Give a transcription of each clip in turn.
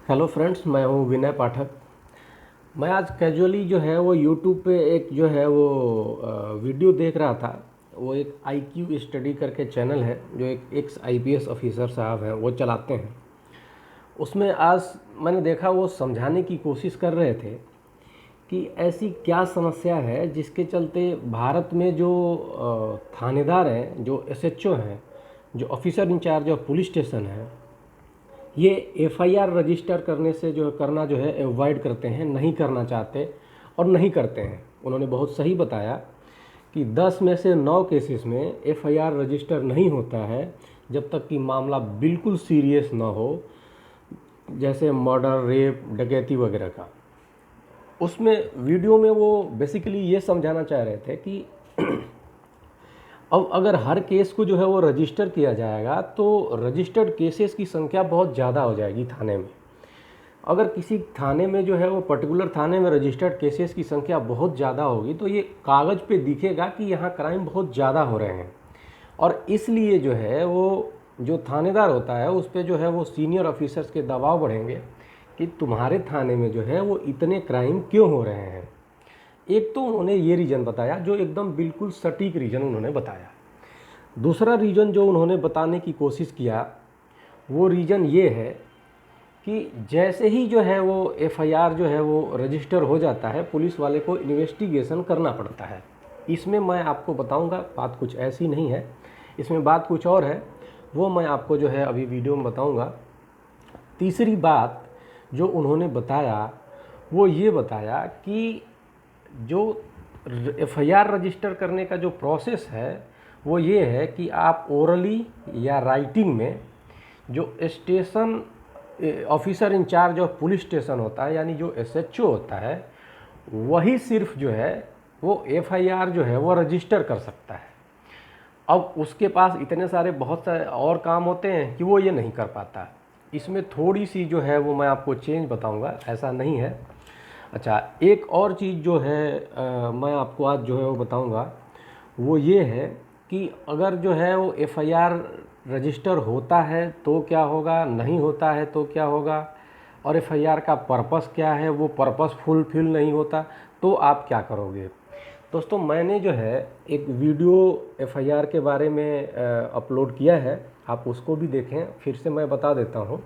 Hello friends, मैं हूँ विनय पाठक। मैं आज कैजुअली जो है वो यूट्यूब पे एक जो है वो वीडियो देख रहा था। वो एक आईक्यू स्टडी करके चैनल है जो एक एक्स आईपीएस ऑफिसर साहब हैं वो चलाते हैं। उसमें आज मैंने देखा वो समझाने की कोशिश कर रहे थे कि ऐसी क्या समस्या है जिसके चलते भारत में जो थानेदार हैं, जो एसएचओ हैं, जो officer incharge of police station है, ये एफआईआर रजिस्टर करने से जो करना जो है अवॉइड करते हैं, नहीं करना चाहते और नहीं करते हैं। उन्होंने बहुत सही बताया कि 10 में से 9 केसेस में एफआईआर रजिस्टर नहीं होता है जब तक कि मामला बिल्कुल सीरियस ना हो, जैसे मर्डर, रेप, डकैती वगैरह का। उसमें वीडियो में वो बेसिकली ये समझाना चाह रहे थे कि अब अगर हर केस को जो है वो रजिस्टर किया जाएगा तो रजिस्टर्ड केसेस की संख्या बहुत ज़्यादा हो जाएगी थाने में। अगर किसी थाने में जो है वो पर्टिकुलर थाने में रजिस्टर्ड केसेस की संख्या बहुत ज़्यादा होगी तो ये कागज़ पे दिखेगा कि यहाँ क्राइम बहुत ज़्यादा हो रहे हैं, और इसलिए जो है वो जो थानेदार होता है उस पर जो है वो सीनियर ऑफिसर्स के दबाव बढ़ेंगे कि तुम्हारे थाने में जो है वो इतने क्राइम क्यों हो रहे हैं। एक तो उन्होंने ये रीज़न बताया जो एकदम बिल्कुल सटीक रीज़न उन्होंने बताया। दूसरा रीज़न जो उन्होंने बताने की कोशिश किया वो रीज़न ये है कि जैसे ही जो है वो एफआईआर जो है वो रजिस्टर हो जाता है, पुलिस वाले को इन्वेस्टिगेशन करना पड़ता है। इसमें मैं आपको बताऊंगा, बात कुछ ऐसी नहीं है, इसमें बात कुछ और है, वो मैं आपको जो है अभी वीडियो में बताऊंगा। तीसरी बात जो उन्होंने बताया वो ये बताया कि जो एफआईआर रजिस्टर करने का जो प्रोसेस है वो ये है कि आप ओरली या राइटिंग में जो station officer incharge of police station होता है, यानी जो एसएचओ होता है, वही सिर्फ जो है वो एफआईआर जो है वो रजिस्टर कर सकता है। अब उसके पास इतने सारे बहुत सारे और काम होते हैं कि वो ये नहीं कर पाता। इसमें थोड़ी सी जो है वो मैं आपको चेंज बताऊंगा, ऐसा नहीं है। अच्छा, एक और चीज़ जो है मैं आपको आज जो है वो बताऊंगा, वो ये है कि अगर जो है वो एफआईआर रजिस्टर होता है तो क्या होगा, नहीं होता है तो क्या होगा, और एफआईआर का पर्पस क्या है, वो पर्पस फुलफिल नहीं होता तो आप क्या करोगे। दोस्तों, मैंने जो है एक वीडियो एफआईआर के बारे में अपलोड किया है, आप उसको भी देखें, फिर से मैं बता देता हूँ।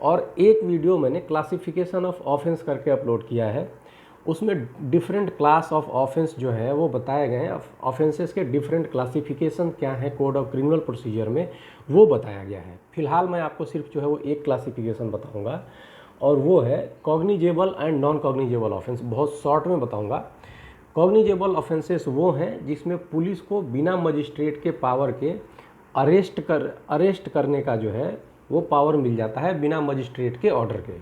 और एक वीडियो मैंने क्लासिफिकेशन ऑफ ऑफेंस करके अपलोड किया है, उसमें डिफरेंट क्लास ऑफ ऑफेंस जो है वो बताए गए हैं। ऑफेंसेस के डिफरेंट क्लासिफिकेशन क्या है कोड ऑफ क्रिमिनल प्रोसीजर में, वो बताया गया है। फिलहाल मैं आपको सिर्फ जो है वो एक क्लासिफिकेशन बताऊंगा, और वो है cognizable and non cognizable offence. बहुत शॉर्ट में बताऊंगा। कॉग्निजेबल ऑफेंसेस वो हैं जिसमें पुलिस को बिना मजिस्ट्रेट के पावर के अरेस्ट करने का जो है वो पावर मिल जाता है बिना मजिस्ट्रेट के ऑर्डर के।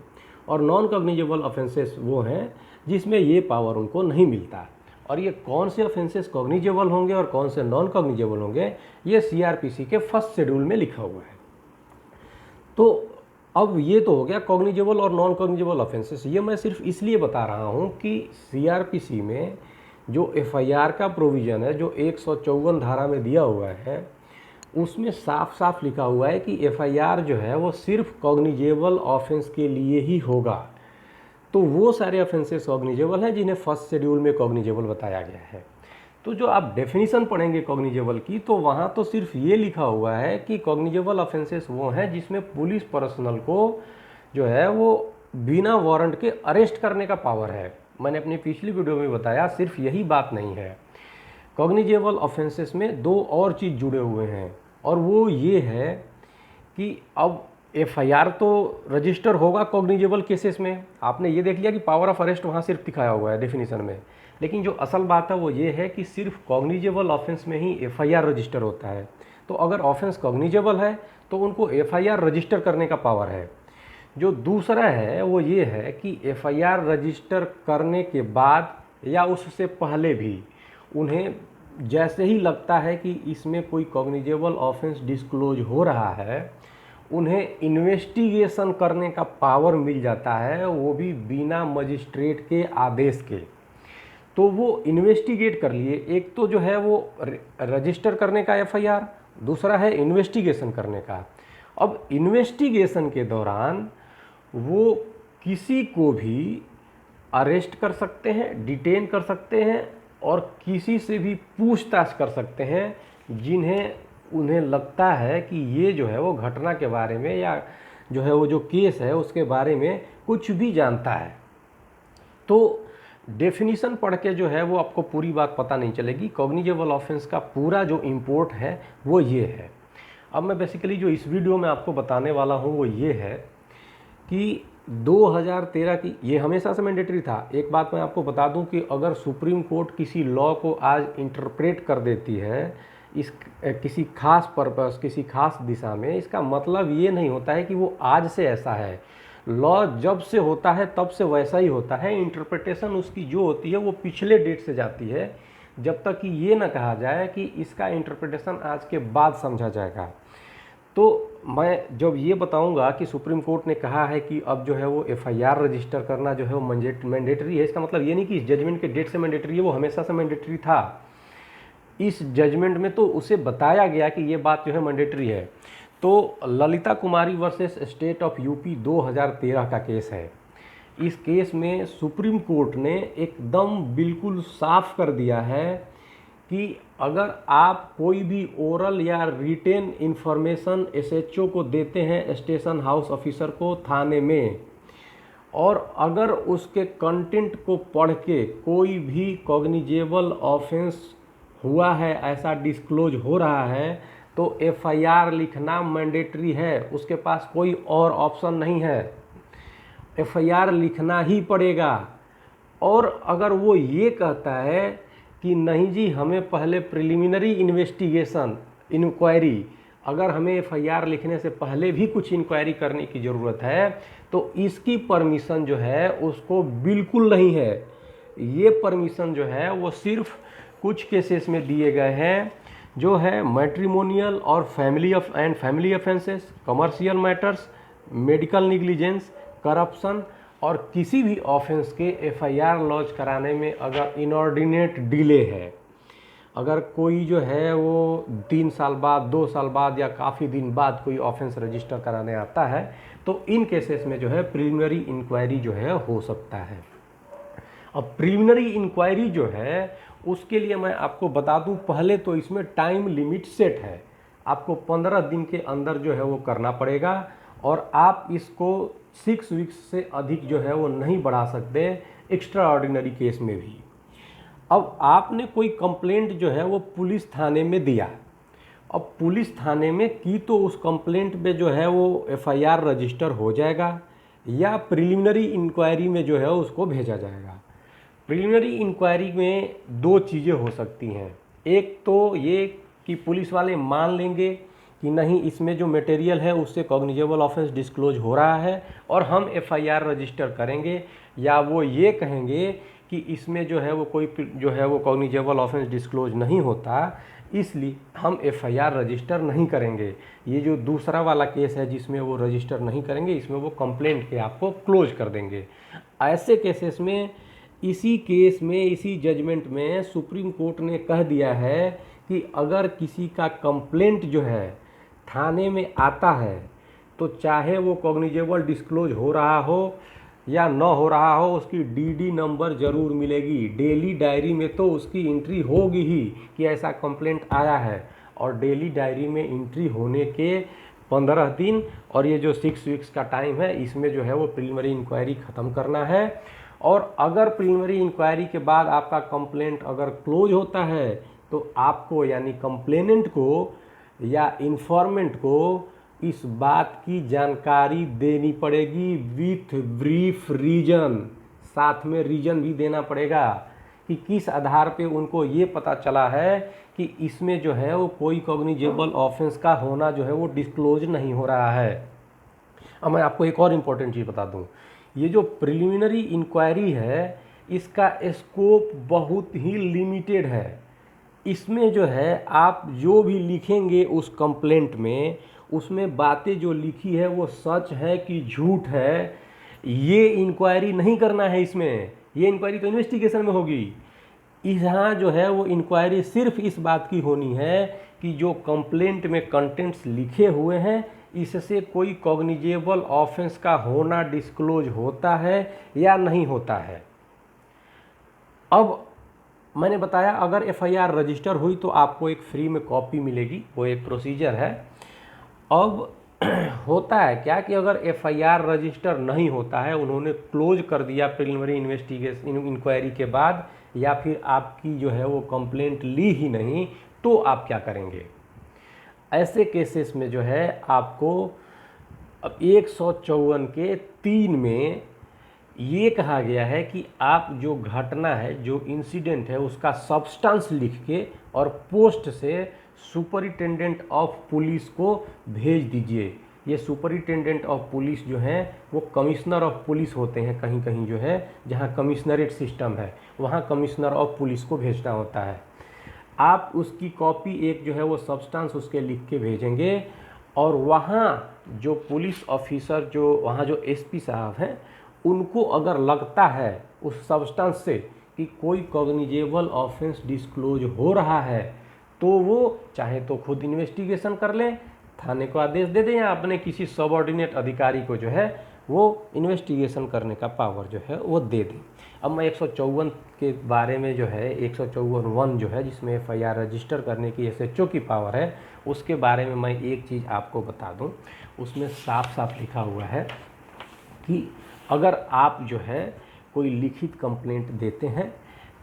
और नॉन कॉग्निजेबल ऑफेंसेस वो हैं जिसमें ये पावर उनको नहीं मिलता। और ये कौन से ऑफेंसेस कॉग्निजेबल होंगे और कौन से नॉन कॉग्निजेबल होंगे, ये सीआरपीसी के फर्स्ट शेड्यूल में लिखा हुआ है। तो अब ये तो हो गया कॉग्निजेबल और नॉन कॉग्निजेबल ऑफेंसेस। ये मैं सिर्फ इसलिए बता रहा हूँ कि सीआरपीसी में जो एफआईआर का प्रोविज़न है, जो 154 धारा में दिया हुआ है, उसमें साफ साफ लिखा हुआ है कि एफआईआर जो है वो सिर्फ कॉग्निजेबल ऑफेंस के लिए ही होगा। तो वो सारे ऑफेंसेस कॉग्निजेबल हैं जिन्हें फर्स्ट शेड्यूल में कॉग्निजेबल बताया गया है। तो जो आप डेफिनेशन पढ़ेंगे कॉग्निजेबल की, तो वहाँ तो सिर्फ ये लिखा हुआ है कि कॉग्निजेबल ऑफेंसेस वो हैं जिसमें पुलिस पर्सनल को जो है वो बिना वारंट के अरेस्ट करने का पावर है। मैंने अपनी पिछली वीडियो में बताया, सिर्फ यही बात नहीं है। कॉग्निजेबल ऑफेंसेस में दो और चीज़ जुड़े हुए हैं, और वो ये है कि अब एफआईआर तो रजिस्टर होगा कॉग्निजेबल केसेस में। आपने ये देख लिया कि पावर ऑफ अरेस्ट वहाँ सिर्फ दिखाया हुआ है डेफिनेशन में, लेकिन जो असल बात है वो ये है कि सिर्फ कॉग्निजेबल ऑफेंस में ही एफआईआर रजिस्टर होता है। तो अगर ऑफेंस कॉग्निजेबल है तो उनको एफआईआर रजिस्टर करने का पावर है। जो दूसरा है वो ये है कि एफआईआर रजिस्टर करने के बाद या उससे पहले भी उन्हें जैसे ही लगता है कि इसमें कोई कॉग्निजेबल ऑफेंस डिस्क्लोज हो रहा है, उन्हें इन्वेस्टिगेशन करने का पावर मिल जाता है, वो भी बिना मजिस्ट्रेट के आदेश के। तो वो इन्वेस्टिगेट कर लिए, एक तो जो है वो रजिस्टर करने का एफआईआर, दूसरा है इन्वेस्टिगेशन करने का। अब इन्वेस्टिगेशन के दौरान वो किसी को भी अरेस्ट कर सकते हैं, डिटेन कर सकते हैं और किसी से भी पूछताछ कर सकते हैं जिन्हें उन्हें लगता है कि ये जो है वो घटना के बारे में या जो है वो जो केस है उसके बारे में कुछ भी जानता है। तो डेफिनीशन पढ़ के जो है वो आपको पूरी बात पता नहीं चलेगी। कॉग्निजेबल ऑफेंस का पूरा जो इम्पोर्ट है वो ये है। अब मैं बेसिकली जो इस वीडियो में आपको बताने वाला हूँ वो ये है कि 2013 की, ये हमेशा से मैंडेटरी था। एक बात मैं आपको बता दूं कि अगर सुप्रीम कोर्ट किसी लॉ को आज इंटरप्रेट कर देती है इस किसी खास पर्पस, किसी खास दिशा में, इसका मतलब ये नहीं होता है कि वो आज से ऐसा है। लॉ जब से होता है तब से वैसा ही होता है। इंटरप्रिटेशन उसकी जो होती है वो पिछले डेट से जाती है, जब तक कि ये ना कहा जाए कि इसका इंटरप्रिटेशन आज के बाद समझा जाएगा। तो मैं जब ये बताऊंगा कि सुप्रीम कोर्ट ने कहा है कि अब जो है वो एफआईआर रजिस्टर करना जो है वो मैंडेटरी है, इसका मतलब ये नहीं कि इस जजमेंट के डेट से मैंडेटरी है, वो हमेशा से मैंडेटरी था। इस जजमेंट में तो उसे बताया गया कि ये बात जो है मैंडेटरी है। तो ललिता कुमारी वर्सेस स्टेट ऑफ यूपी 2013 का केस है। इस केस में सुप्रीम कोर्ट ने एकदम बिल्कुल साफ कर दिया है कि अगर आप कोई भी ओरल या रिटेन इन्फॉर्मेशन एसएचओ को देते हैं, स्टेशन हाउस ऑफिसर को थाने में, और अगर उसके कंटेंट को पढ़ के कोई भी कॉग्निजेबल ऑफेंस हुआ है ऐसा डिस्क्लोज हो रहा है, तो एफआईआर लिखना मैंडेटरी है। उसके पास कोई और ऑप्शन नहीं है, एफआईआर लिखना ही पड़ेगा। और अगर वो ये कहता है कि नहीं जी, हमें पहले प्रिलिमिनरी इन्वेस्टिगेशन, इंक्वायरी, अगर हमें एफआईआर लिखने से पहले भी कुछ इंक्वायरी करने की ज़रूरत है, तो इसकी परमिशन जो है उसको बिल्कुल नहीं है। ये परमिशन जो है वो सिर्फ कुछ केसेस में दिए गए हैं, जो है मैट्रिमोनियल और family offences, commercial matters, medical negligence, corruption, और किसी भी ऑफेंस के एफआईआर लॉन्च कराने में अगर इनऑर्डिनेट डिले है, अगर कोई जो है वो 3 साल बाद, 2 साल बाद या काफ़ी दिन बाद कोई ऑफेंस रजिस्टर कराने आता है, तो इन केसेस में जो है प्रिलिमिनरी इंक्वायरी जो है हो सकता है। अब प्रिलिमिनरी इंक्वायरी जो है उसके लिए मैं आपको बता दूं, पहले तो इसमें टाइम लिमिट सेट है। आपको 15 दिन के अंदर जो है वो करना पड़ेगा और आप इसको 6 वीक्स से अधिक जो है वो नहीं बढ़ा सकते एक्स्ट्रा ऑर्डिनरी केस में भी। अब आपने कोई कंप्लेंट जो है वो पुलिस थाने में दिया, अब पुलिस थाने में की तो उस कंप्लेंट पे जो है वो एफआईआर रजिस्टर हो जाएगा या प्रिलिमिनरी इंक्वायरी में जो है उसको भेजा जाएगा। प्रिलिमिनरी इंक्वायरी में 2 चीज़ें हो सकती हैं। एक तो ये कि पुलिस वाले मान लेंगे कि नहीं, इसमें जो मटेरियल है उससे कॉग्निजेबल ऑफेंस डिस्क्लोज हो रहा है और हम एफआईआर रजिस्टर करेंगे, या वो ये कहेंगे कि इसमें जो है वो कोई जो है वो कॉग्निजेबल ऑफेंस डिस्क्लोज नहीं होता, इसलिए हम एफआईआर रजिस्टर नहीं करेंगे। ये जो दूसरा वाला केस है जिसमें वो रजिस्टर नहीं करेंगे, इसमें वो कंप्लेंट के आपको क्लोज कर देंगे। ऐसे केसेस में, इसी केस में, इसी जजमेंट में सुप्रीम कोर्ट ने कह दिया है कि अगर किसी का कंप्लेंट जो है थाने में आता है, तो चाहे वो कॉग्निजेबल डिस्क्लोज हो रहा हो या न हो रहा हो, उसकी डीडी नंबर ज़रूर मिलेगी। डेली डायरी में तो उसकी एंट्री होगी ही कि ऐसा कंप्लेंट आया है, और डेली डायरी में एंट्री होने के 15 दिन और ये जो 6 वीक्स का टाइम है, इसमें जो है वो प्रिलिमिनरी इंक्वायरी ख़त्म करना है। और अगर प्रिलिमिनरी इंक्वायरी के बाद आपका कंप्लेंट अगर क्लोज होता है, तो आपको यानी कंप्लेनेंट को या इन्फॉर्मेंट को इस बात की जानकारी देनी पड़ेगी विथ ब्रीफ रीजन, साथ में रीजन भी देना पड़ेगा कि किस आधार पे उनको ये पता चला है कि इसमें जो है वो कोई कॉग्निजेबल ऑफेंस का होना जो है वो डिस्क्लोज नहीं हो रहा है। अब मैं आपको एक और इम्पोर्टेंट चीज़ बता दूं, ये जो प्रिलिमिनरी इंक्वायरी है इसका स्कोप बहुत ही लिमिटेड है। इसमें जो है आप जो भी लिखेंगे उस कंप्लेंट में, उसमें बातें जो लिखी है वो सच है कि झूठ है, ये इंक्वायरी नहीं करना है। इसमें ये इंक्वायरी तो इन्वेस्टिगेशन में होगी। यहाँ जो है वो इंक्वायरी सिर्फ इस बात की होनी है कि जो कंप्लेंट में कंटेंट्स लिखे हुए हैं इससे कोई कॉग्निजेबल ऑफेंस का होना डिस्क्लोज होता है या नहीं होता है। अब मैंने बताया अगर एफआईआर रजिस्टर हुई तो आपको एक फ्री में कॉपी मिलेगी, वो एक प्रोसीजर है। अब होता है क्या कि अगर एफआईआर रजिस्टर नहीं होता है, उन्होंने क्लोज कर दिया प्रिलिमिनरी इन्वेस्टिगेशन इंक्वायरी के बाद, या फिर आपकी जो है वो कंप्लेंट ली ही नहीं, तो आप क्या करेंगे। ऐसे केसेस में जो है आपको अब 154 के 3 में ये कहा गया है कि आप जो घटना है, जो इंसिडेंट है, उसका सब्सटेंस लिख के और पोस्ट से सुपरिटेंडेंट ऑफ पुलिस को भेज दीजिए। ये सुपरिटेंडेंट ऑफ पुलिस जो हैं वो कमिश्नर ऑफ पुलिस होते हैं, कहीं कहीं जो है जहाँ कमिश्नरेट सिस्टम है वहाँ कमिश्नर ऑफ पुलिस को भेजना होता है। आप उसकी कॉपी एक जो है वो सब्सटेंस उसके लिख के भेजेंगे, और वहाँ जो पुलिस ऑफिसर, जो वहाँ जो एसपी साहब हैं, उनको अगर लगता है उस सब्सटेंस से कि कोई कॉग्निजेबल ऑफेंस डिस्क्लोज हो रहा है, तो वो चाहे तो खुद इन्वेस्टिगेशन कर लें, थाने को आदेश दे दें, या अपने किसी सबऑर्डिनेट अधिकारी को जो है वो इन्वेस्टिगेशन करने का पावर जो है वो दे दें। अब मैं 154 के बारे में जो है 154(1) जो है जिसमें एफआईआर रजिस्टर करने की एसएचओ की पावर है, उसके बारे में मैं एक चीज़ आपको बता दूं। उसमें साफ साफ लिखा हुआ है कि अगर आप जो है कोई लिखित कंप्लेंट देते हैं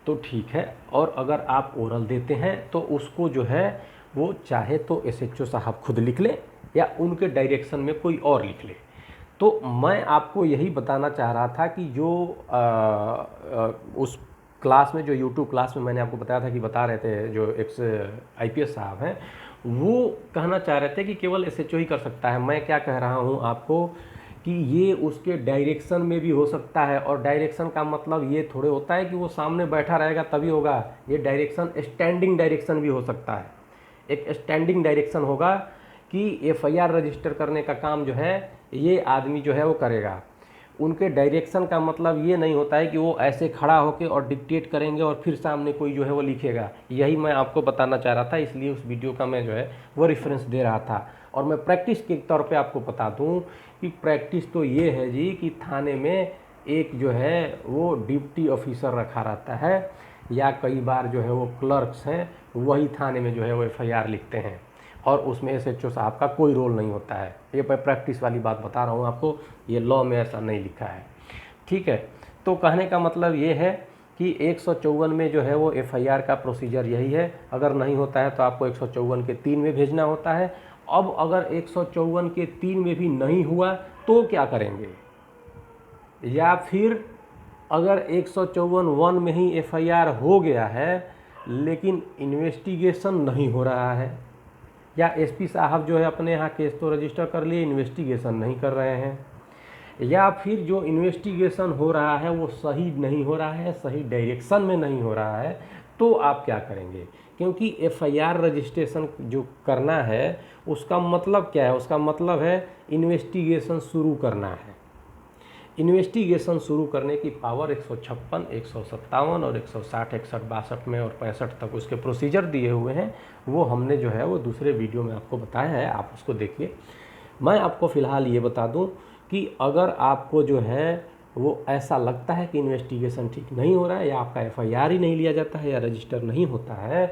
तो ठीक है, और अगर आप ओरल देते हैं तो उसको जो है वो चाहे तो एसएचओ साहब खुद लिख लें या उनके डायरेक्शन में कोई और लिख ले। तो मैं आपको यही बताना चाह रहा था कि जो उस क्लास में, जो यूट्यूब क्लास में मैंने आपको बताया था कि बता रहे थे जो एक्स आईपीएस साहब हैं, वो कहना चाह रहे थे कि केवल एसएचओ ही कर सकता है। मैं क्या कह रहा हूँ आपको कि ये उसके डायरेक्शन में भी हो सकता है, और डायरेक्शन का मतलब ये थोड़े होता है कि वो सामने बैठा रहेगा तभी होगा। ये डायरेक्शन स्टैंडिंग डायरेक्शन भी हो सकता है। एक स्टैंडिंग डायरेक्शन होगा कि एफआईआर रजिस्टर करने का काम जो है ये आदमी जो है वो करेगा। उनके डायरेक्शन का मतलब ये नहीं होता है कि वो ऐसे खड़ा होकर और डिक्टेट करेंगे और फिर सामने कोई जो है वो लिखेगा। यही मैं आपको बताना चाह रहा था, इसलिए उस वीडियो का मैं जो है वो रेफरेंस दे रहा था। और मैं प्रैक्टिस के तौर पे आपको बता दूं कि प्रैक्टिस तो ये है जी कि थाने में एक जो है वो डिप्टी ऑफिसर रखा रहता है, या कई बार जो है वो क्लर्क्स हैं, वही थाने में जो है वो एफआईआर लिखते हैं, और उसमें एसएचओ साहब का कोई रोल नहीं होता है। ये मैं प्रैक्टिस वाली बात बता रहा हूँ आपको, ये लॉ में ऐसा नहीं लिखा है, ठीक है। तो कहने का मतलब ये है कि 154 में जो है वो एफआईआर का प्रोसीजर यही है। अगर नहीं होता है तो आपको 154 के 3 में भेजना होता है। अब अगर 154 के 3 में भी नहीं हुआ तो क्या करेंगे, या फिर अगर 154(1) में ही एफआईआर हो गया है लेकिन इन्वेस्टिगेशन नहीं हो रहा है, या एसपी साहब जो है अपने यहाँ केस तो रजिस्टर कर लिए, इन्वेस्टिगेशन नहीं कर रहे हैं, या फिर जो इन्वेस्टिगेशन हो रहा है वो सही नहीं हो रहा है, सही डायरेक्शन में नहीं हो रहा है, तो आप क्या करेंगे। क्योंकि एफआईआर रजिस्ट्रेशन जो करना है उसका मतलब क्या है, उसका मतलब है इन्वेस्टिगेशन शुरू करना है। इन्वेस्टिगेशन शुरू करने की पावर 156, 157 और 160, 61, 62 में और 65 तक उसके प्रोसीजर दिए हुए हैं। वो हमने जो है वो दूसरे वीडियो में आपको बताया है, आप उसको देखिए। मैं आपको फ़िलहाल ये बता दूं कि अगर आपको जो है वो ऐसा लगता है कि इन्वेस्टिगेशन ठीक नहीं हो रहा है, या आपका एफआईआर ही नहीं लिया जाता है, या रजिस्टर नहीं होता है,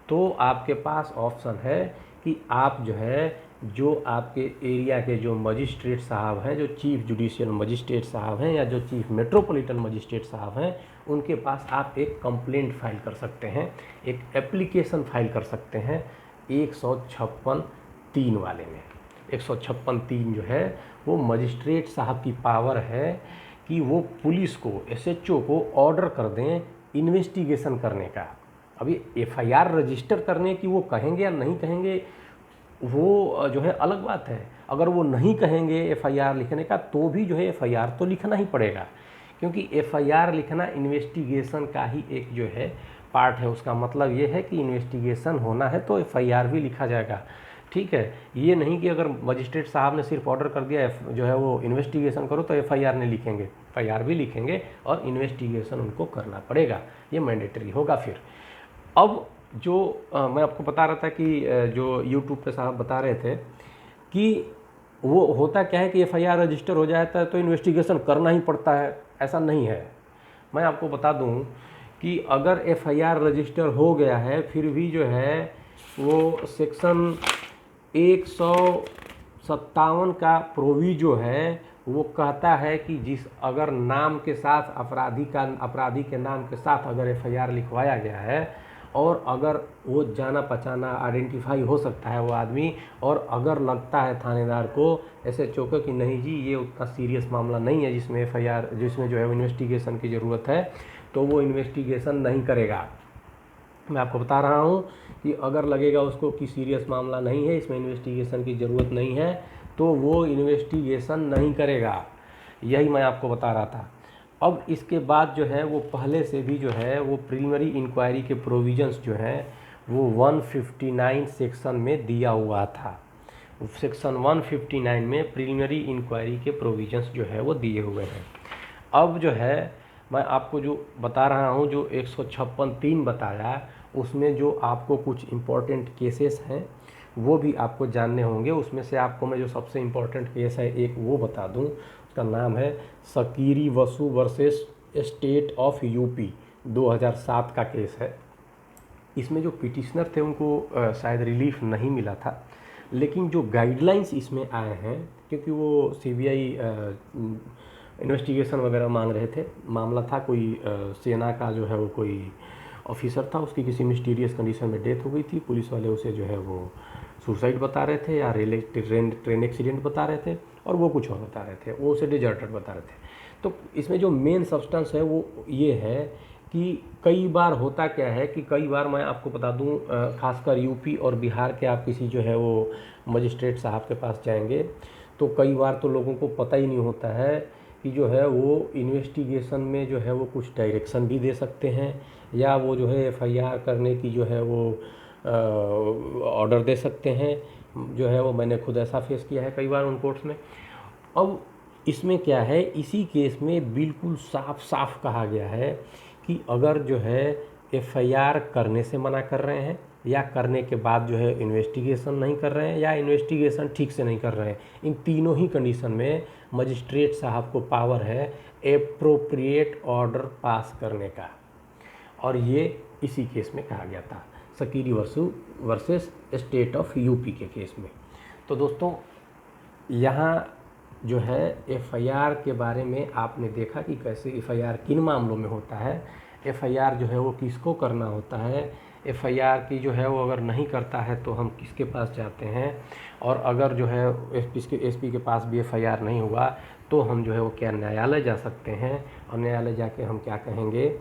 तो आपके पास ऑप्शन है कि आप जो है जो आपके एरिया के जो मजिस्ट्रेट साहब हैं, जो चीफ जुडिशियल मजिस्ट्रेट साहब हैं, या जो चीफ मेट्रोपॉलिटन मजिस्ट्रेट साहब हैं, उनके पास आप एक कंप्लेंट फाइल कर सकते हैं, एक एप्लीकेशन फाइल कर सकते हैं 156(3) वाले में। 156(3) जो है वो मजिस्ट्रेट साहब की पावर है कि वो पुलिस को, एसएचओ को ऑर्डर कर दें इन्वेस्टिगेशन करने का। अभी एफआईआर रजिस्टर करने की वो कहेंगे या नहीं कहेंगे वो जो है अलग बात है। अगर वो नहीं कहेंगे एफआईआर लिखने का, तो भी जो है एफआईआर तो लिखना ही पड़ेगा, क्योंकि एफआईआर लिखना इन्वेस्टिगेशन का ही एक जो है पार्ट है। उसका मतलब ये है कि इन्वेस्टिगेशन होना है तो एफआईआर भी लिखा जाएगा, ठीक है। ये नहीं कि अगर मजिस्ट्रेट साहब ने सिर्फ ऑर्डर कर दिया जो है वो इन्वेस्टिगेशन करो तो एफआईआर नहीं लिखेंगे, एफआईआर भी लिखेंगे और इन्वेस्टिगेशन उनको करना पड़ेगा, ये मैंडेटरी होगा। फिर अब जो मैं आपको बता रहा था कि जो यूट्यूब पे साहब बता रहे थे कि वो होता क्या है कि एफआईआर रजिस्टर हो जाता है तो इन्वेस्टिगेशन करना ही पड़ता है, ऐसा नहीं है। मैं आपको बता दूं कि अगर एफआईआर रजिस्टर हो गया है फिर भी जो है वो सेक्शन 157 का प्रोविजो है, वो कहता है कि जिस अगर नाम के साथ अपराधी के नाम के साथ अगर एफआईआर लिखवाया गया है और अगर वो जाना पहचाना आइडेंटिफाई हो सकता है वो आदमी, और अगर लगता है थानेदार को ऐसे चौके कि नहीं जी ये उतना सीरियस मामला नहीं है जिसमें एफआईआर जिसमें जो है इन्वेस्टिगेशन की ज़रूरत है, तो वो इन्वेस्टिगेशन नहीं करेगा। मैं आपको बता रहा हूँ कि अगर लगेगा उसको कि सीरियस मामला नहीं है, इसमें इन्वेस्टिगेशन की ज़रूरत नहीं है, तो वो इन्वेस्टिगेशन नहीं करेगा। यही मैं आपको बता रहा था। अब इसके बाद जो है वो पहले से भी जो है वो प्रीलिमिनरी इंक्वायरी के प्रोविजंस जो है वो 159 सेक्शन में दिया हुआ था। सेक्शन 159 में प्रीलिमिनरी इंक्वायरी के प्रोविजंस जो है वो दिए हुए हैं। अब जो है मैं आपको जो बता रहा हूँ, जो 156(3) बताया, उसमें जो आपको कुछ इम्पोर्टेंट केसेस हैं वो भी आपको जानने होंगे। उसमें से आपको मैं जो सबसे इम्पोर्टेंट केस है एक वो बता दूं, उसका नाम है शकीरी वसु वर्सेस स्टेट ऑफ यूपी, 2007 का केस है। इसमें जो पिटिशनर थे उनको शायद रिलीफ नहीं मिला था, लेकिन जो गाइडलाइंस इसमें आए हैं, क्योंकि वो सीबीआई इन्वेस्टिगेशन वगैरह मांग रहे थे, मामला था कोई सेना का जो है वो कोई ऑफिसर था, उसकी किसी मिस्टीरियस कंडीशन में डेथ हो गई थी, पुलिस वाले उसे जो है वो सुसाइड बता रहे थे या ट्रेन एक्सीडेंट बता रहे थे, और वो कुछ और बता रहे थे, वो उसे डिजर्टेड बता रहे थे। तो इसमें जो मेन सब्सटेंस है वो ये है कि कई बार होता क्या है कि कई बार मैं आपको बता दूं, खासकर यूपी और बिहार के आप किसी जो है वो मजिस्ट्रेट साहब के पास जाएंगे तो कई बार तो लोगों को पता ही नहीं होता है कि जो है वो इन्वेस्टिगेशन में जो है वो कुछ डायरेक्शन भी दे सकते हैं, या वो जो है एफआईआर करने की जो है वो ऑर्डर दे सकते हैं। जो है वो मैंने खुद ऐसा फेस किया है कई बार उन कोर्ट्स में। अब इसमें क्या है, इसी केस में बिल्कुल साफ साफ कहा गया है कि अगर जो है एफआईआर करने से मना कर रहे हैं या करने के बाद जो है इन्वेस्टिगेशन नहीं कर रहे हैं या इन्वेस्टिगेशन ठीक से नहीं कर रहे हैं, इन तीनों ही कंडीशन में मजिस्ट्रेट साहब को पावर है एप्रोप्रिएट ऑर्डर पास करने का, और ये इसी केस में कहा गया था, शकीरी वसु वर्सेस स्टेट ऑफ यूपी के केस में। तो दोस्तों यहाँ जो है एफआईआर के बारे में आपने देखा कि कैसे एफआईआर किन मामलों में होता है, एफआईआर जो है वो किसको करना होता है, एफआईआर की जो है वो अगर नहीं करता है तो हम किसके पास जाते हैं, और अगर जो है एसपी के पास भी एफआईआर नहीं हुआ तो हम जो है वो क्या न्यायालय जा सकते हैं, और न्यायालय जाके हम क्या कहेंगे,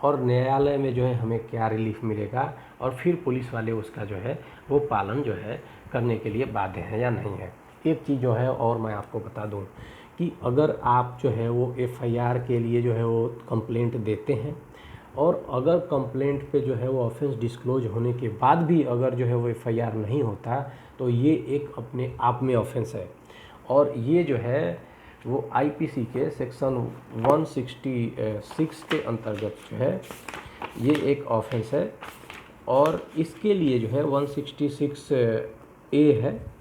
और न्यायालय में जो है हमें क्या रिलीफ मिलेगा, और फिर पुलिस वाले उसका जो है वो पालन जो है करने के लिए बाध्य हैं या नहीं है। एक चीज़ जो है और मैं आपको बता दूं कि अगर आप जो है वो एफआईआर के लिए जो है वो कंप्लेंट देते हैं, और अगर कंप्लेंट पे जो है वो ऑफेंस डिस्क्लोज होने के बाद भी अगर जो है वो एफआईआर नहीं होता, तो ये एक अपने आप में ऑफेंस है, और ये जो है वो आईपीसी के सेक्शन 166 के अंतर्गत जो है ये एक ऑफेंस है, और इसके लिए जो है 166A है।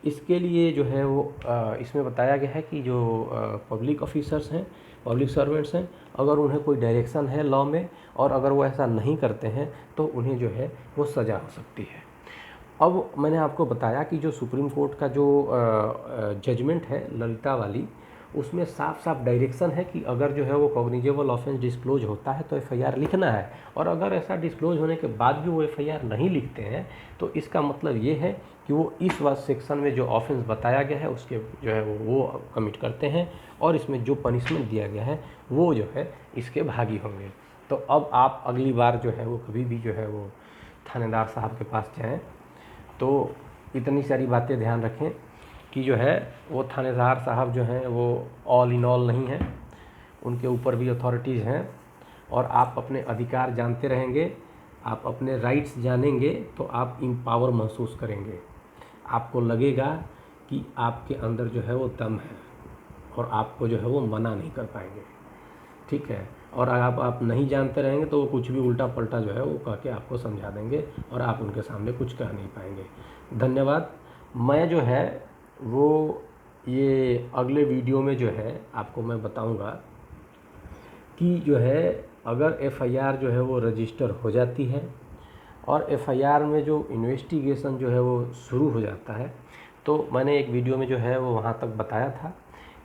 इसके लिए जो है वो इसमें बताया गया है कि जो पब्लिक ऑफिसर्स हैं, पब्लिक सर्वेंट्स हैं, अगर उन्हें कोई डायरेक्शन है लॉ में और अगर वो ऐसा नहीं करते हैं तो उन्हें जो है वो सज़ा हो सकती है। अब मैंने आपको बताया कि जो सुप्रीम कोर्ट का जो जजमेंट है ललिता वाली, उसमें साफ साफ डायरेक्शन है कि अगर जो है वो कॉग्निजेबल ऑफेंस डिस्क्लोज होता है तो एफआईआर लिखना है, और अगर ऐसा डिस्क्लोज होने के बाद भी वो एफआईआर नहीं लिखते हैं तो इसका मतलब ये है कि वो इस वाला सेक्शन में जो ऑफेंस बताया गया है उसके जो है वो कमिट करते हैं, और इसमें जो पनिशमेंट दिया गया है वो जो है इसके भागी होंगे। तो अब आप अगली बार जो है वो कभी भी जो है वो थानेदार साहब के पास जाएँ तो इतनी सारी बातें ध्यान रखें कि जो है वो थानेदार साहब जो हैं वो ऑल इन ऑल नहीं हैं, उनके ऊपर भी अथॉरिटीज़ हैं, और आप अपने अधिकार जानते रहेंगे, आप अपने राइट्स जानेंगे तो आप एम्पावर महसूस करेंगे, आपको लगेगा कि आपके अंदर जो है वो दम है और आपको जो है वो मना नहीं कर पाएंगे, ठीक है। और अगर आप नहीं जानते रहेंगे तो वो कुछ भी उल्टा पलटा जो है वो कह के आपको समझा देंगे और आप उनके सामने कुछ कह नहीं पाएंगे। धन्यवाद। मैं जो है वो ये अगले वीडियो में जो है आपको मैं बताऊंगा कि जो है अगर एफआईआर जो है वो रजिस्टर हो जाती है और एफआईआर में जो इन्वेस्टिगेशन जो है वो शुरू हो जाता है, तो मैंने एक वीडियो में जो है वो वहाँ तक बताया था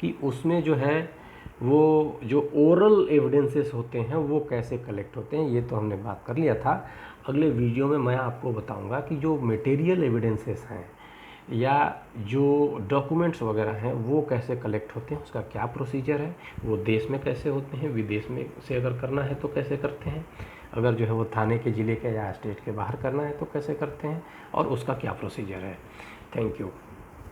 कि उसमें जो है वो जो ओरल एविडेंसेस होते हैं वो कैसे कलेक्ट होते हैं, ये तो हमने बात कर लिया था। अगले वीडियो में मैं आपको बताऊंगा कि जो मटेरियल एविडेंसेस हैं या जो डॉक्यूमेंट्स वगैरह हैं वो कैसे कलेक्ट होते हैं, उसका क्या प्रोसीजर है, वो देश में कैसे होते हैं, विदेश में से अगर करना है तो कैसे करते हैं, अगर जो है वो थाने के ज़िले के या स्टेट के बाहर करना है तो कैसे करते हैं, और उसका क्या प्रोसीजर है। Thank you.